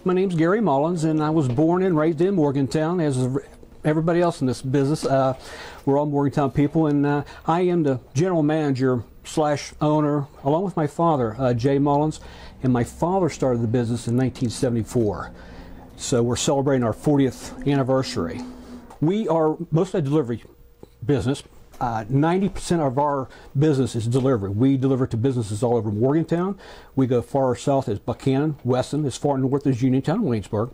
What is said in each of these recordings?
My name's Gary Mullins, and I was born and raised in Morgantown, as everybody else in this business. We're all Morgantown people, and I am the general manager / owner, along with my father, Jay Mullins, and my father started the business in 1974. So we're celebrating our 40th anniversary. We are mostly a delivery business. 90% of our business is delivery. We deliver to businesses all over Morgantown. We go far south as Buchanan, Weston, as far north as Uniontown and Waynesburg.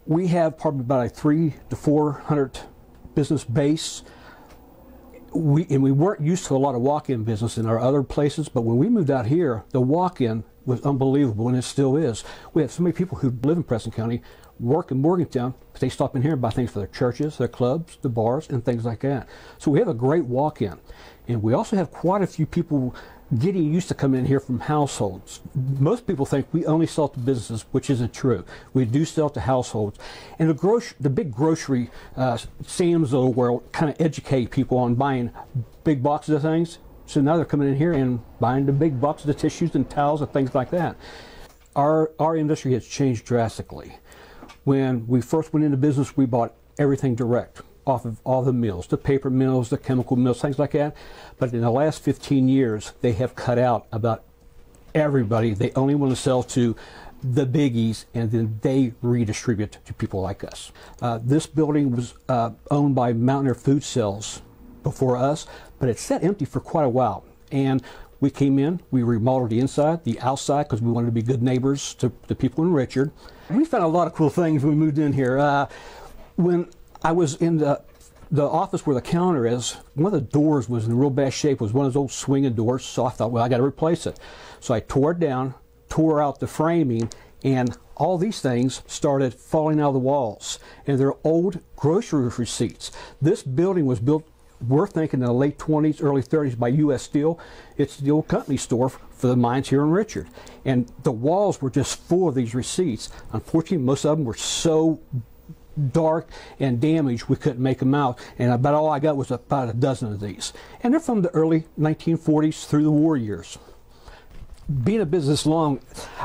We have probably about a 300 to 400 business base. We weren't used to a lot of walk-in business in our other places, but when we moved out here, the walk-in was unbelievable, and it still is. We have so many people who live in Preston County, work in Morgantown, but they stop in here and buy things for their churches, their clubs, the bars, and things like that. So we have a great walk-in. And we also have quite a few people getting used to coming in here from households. Most people think we only sell to businesses, which isn't true. We do sell to households. And the big grocery Sam's of the world kind of educate people on buying big boxes of things. So now they're coming in here and buying the big boxes of tissues and towels and things like that. Our industry has changed drastically. When we first went into business, we bought everything direct off of all the mills, the paper mills, the chemical mills, things like that. But in the last 15 years, they have cut out about everybody. They only want to sell to the biggies, and then they redistribute to people like us. This building was owned by Mountaineer Food Sales before us, but it sat empty for quite a while. And we came in, we remodeled the inside, the outside, because we wanted to be good neighbors to the people in Richard. We found a lot of cool things when we moved in here. When I was in the office where the counter is, one of the doors was in real bad shape. It was one of those old swinging doors, so I thought, well, I got to replace it. So I tore it down, tore out the framing, and all these things started falling out of the walls. And they're old grocery receipts. This building was built, we're thinking, in the late 20s, early 30s by U.S. Steel. It's the old company store for the mines here in Richard. And the walls were just full of these receipts. Unfortunately, most of them were so dark and damaged we couldn't make them out. And about all I got was about a dozen of these. And they're from the early 1940s through the war years. Being a business long,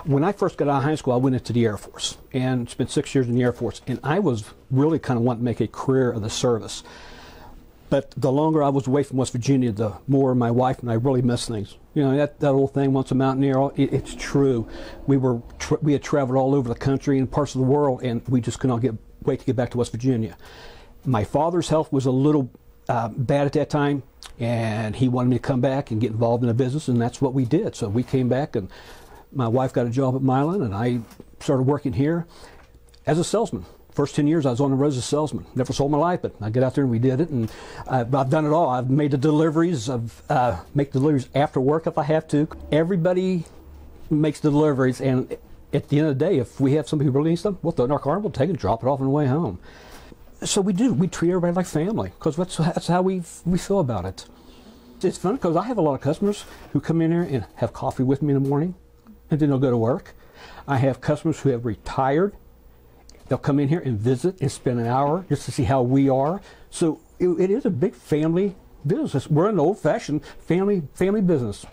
when I first got out of high school, I went into the Air Force and spent 6 years in the Air Force. And I was really kind of wanting to make a career of the service. But the longer I was away from West Virginia, the more my wife and I really missed things. You know, that old thing, once a mountaineer, it's true. We had traveled all over the country and parts of the world, and we just could not wait to get back to West Virginia. My father's health was a little bad at that time, and he wanted me to come back and get involved in the business, and that's what we did. So we came back, and my wife got a job at Milan, and I started working here as a salesman. First 10 years I was on the road as a salesman. Never sold my life, but I get out there and we did it, and I've done it all. I've made the deliveries. Make deliveries after work if I have to. Everybody makes the deliveries, and at the end of the day, if we have somebody who really needs them, we'll throw it in our car and we'll take it and drop it off on the way home. So we do. We treat everybody like family, because that's how we feel about it. It's fun because I have a lot of customers who come in here and have coffee with me in the morning, and then they'll go to work. I have customers who have retired. They'll come in here and visit and spend an hour just to see how we are. So it is a big family business. We're an old-fashioned family business.